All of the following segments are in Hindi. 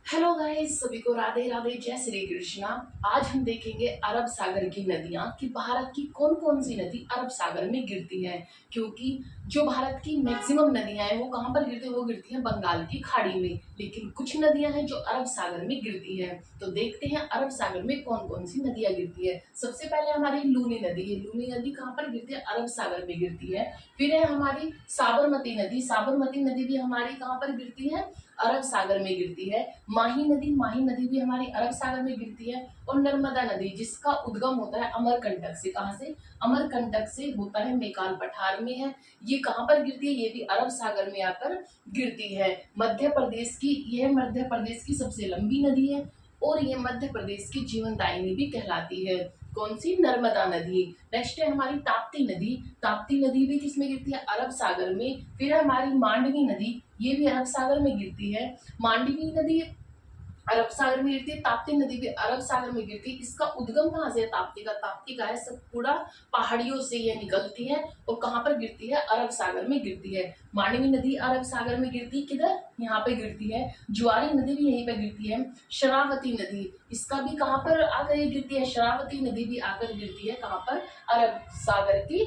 हेलो गाइस, सभी को राधे राधे, जय श्री कृष्णा। आज हम देखेंगे अरब सागर की नदियां कि भारत की कौन कौन सी नदी अरब सागर में गिरती है। क्योंकि जो भारत की मैक्सिमम नदियां हैं वो कहाँ पर गिरती है, वो गिरती हैं बंगाल की खाड़ी में। लेकिन कुछ नदियां हैं जो अरब सागर में गिरती हैं। तो देखते हैं अरब सागर में कौन कौन सी नदियां गिरती है। सबसे पहले हमारी लूनी नदी है। लूनी नदी कहाँ पर गिरती है, अरब सागर में गिरती है। फिर है हमारी साबरमती नदी। साबरमती नदी भी हमारी कहाँ पर गिरती है, अरब सागर में गिरती है। माही नदी भी हमारी अरब सागर में गिरती है। और नर्मदा नदी जिसका उद्गम होता है अमरकंटक से। कहाँ से, अमरकंटक से होता है, मेकाल पठार में है। ये कहाँ पर गिरती है, ये भी अरब सागर में आकर गिरती है। यह मध्य प्रदेश की सबसे लंबी नदी है और ये मध्य प्रदेश की जीवनदायिनी भी कहलाती है। कौन सी, नर्मदा नदी। नेक्स्ट है हमारी ताप्ती नदी। ताप्ती नदी भी किसमें गिरती है, अरब सागर में। फिर है हमारी मांडवी नदी, ये भी अरब सागर में गिरती है। मांडवी नदी अरब सागर में गिरती है। ताप्ती नदी भी अरब सागर में गिरती है। इसका उद्गम कहाँ से है, ताप्ती का है सतपुड़ा पहाड़ियों से ये निकलती है और कहाँ पर गिरती है, अरब सागर में गिरती है। मांडवी नदी अरब सागर में गिरती है, किधर, यहाँ पे गिरती है। ज्वारी नदी भी यहीं पे गिरती है। शरावती नदी, इसका भी कहाँ पर आकर ये गिरती है, शरावती नदी भी आकर गिरती है कहाँ पर, अरब सागर की,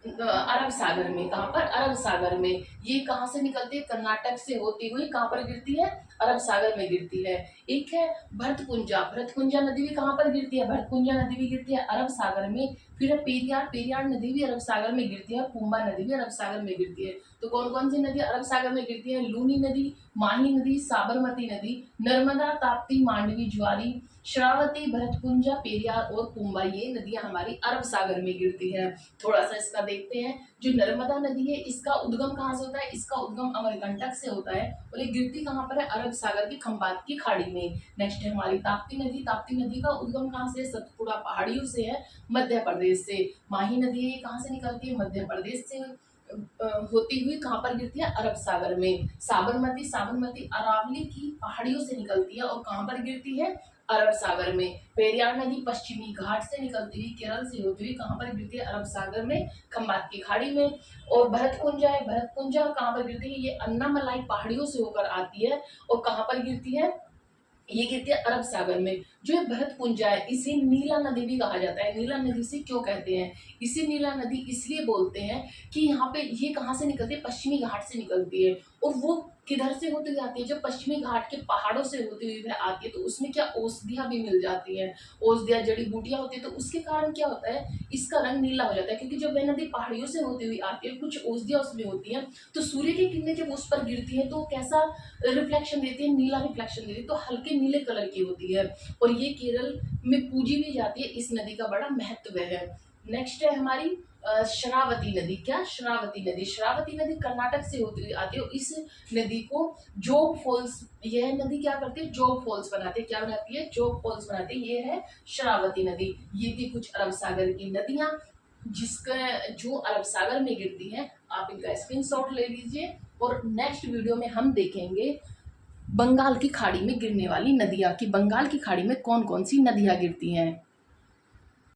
अरब सागर में। कहाँ पर, अरब सागर में। ये कहाँ से निकलती है, कर्नाटक से होती हुई कहाँ पर गिरती है, अरब सागर में गिरती है। एक है भरतपुंजा। भरतपुंजा नदी भी कहाँ पर गिरती है, भरतपुंजा नदी भी गिरती है अरब सागर में। फिर है पेरियार। पेरियार नदी भी अरब सागर में गिरती है और पुम्बा नदी भी अरब सागर में गिरती है। तो कौन कौन सी नदी अरब सागर में गिरती है, लूनी नदी, माही नदी, साबरमती नदी, नर्मदा, ताप्ती, मांडवी, ज्वारी, श्रावती, भरतपुंजा, पेरियार और पुम्बा, ये नदियां हमारी अरब सागर में गिरती है। थोड़ा सा इसका देखते हैं। जो नर्मदा नदी है इसका उद्गम कहाँ से होता है, इसका उद्गम अमरकंटक से होता है और ये गिरती कहाँ पर है, अरब सागर की खंबात की खाड़ी में। नेक्स्ट है हमारी ताप्ती नदी। ताप्ती नदी का उद्गम कहाँ से, सतपुड़ा पहाड़ियों से है, मध्य प्रदेश से। माही नदी है, ये कहाँ से निकलती है, मध्य प्रदेश से होती हुई कहाँ पर गिरती है, अरब सागर में। साबरमती, साबरमती अरावली की पहाड़ियों से निकलती है और कहाँ पर गिरती है, अरब सागर में। पेरियार नदी पश्चिमी घाट से निकलती हुई केरल से होती हुई कहाँ पर गिरती है, अरब सागर में, खंबात की खाड़ी में। और भरतपुंजा है। भरतपुंजा कहाँ पर गिरती है, ये अन्नामलाई पहाड़ियों से होकर आती है और कहाँ पर गिरती है, ये गिरती है अरब सागर में। जो ये भरतपुंजा है इसे नीला नदी भी कहा जाता है। नीला नदी से क्यों कहते हैं, इसे नीला नदी इसलिए बोलते हैं कि यहाँ पे ये कहाँ से निकलती है, पश्चिमी घाट से निकलती है। और वो किधर से होती जाती है, जब पश्चिमी घाट के पहाड़ों से होती हुई वह आती है तो उसमें क्या, औषधियाँ भी मिल जाती हैं, औषधियाँ, जड़ी बूटियाँ होती है। तो उसके कारण क्या होता है, इसका रंग नीला हो जाता है। क्योंकि जब वह नदी पहाड़ियों से होती हुई आती है, कुछ औषधियाँ उसमें होती हैं, तो सूर्य की किरणें जब उस पर गिरती है तो कैसा रिफ्लेक्शन देती है, नीला रिफ्लेक्शन देती है, तो हल्के नीले कलर की होती है। और ये केरल में पूजी भी जाती है। इस नदी का बड़ा महत्व है। नेक्स्ट है हमारी शरावती नदी। क्या, शरावती नदी। शरावती नदी कर्नाटक से होती हुई आती है और इस नदी को जोग फॉल्स, यह नदी क्या करती है, जोग फॉल्स बनाती है। क्या बनाती है, जोग फॉल्स बनाती है। ये है शरावती नदी। ये थी कुछ अरब सागर की नदियां जिसका जो अरब सागर में गिरती हैं। आप इनका स्क्रीनशॉट ले लीजिए। और नेक्स्ट वीडियो में हम देखेंगे बंगाल की खाड़ी में गिरने वाली नदियां कि बंगाल की खाड़ी में कौन कौन सी नदियां गिरती हैं।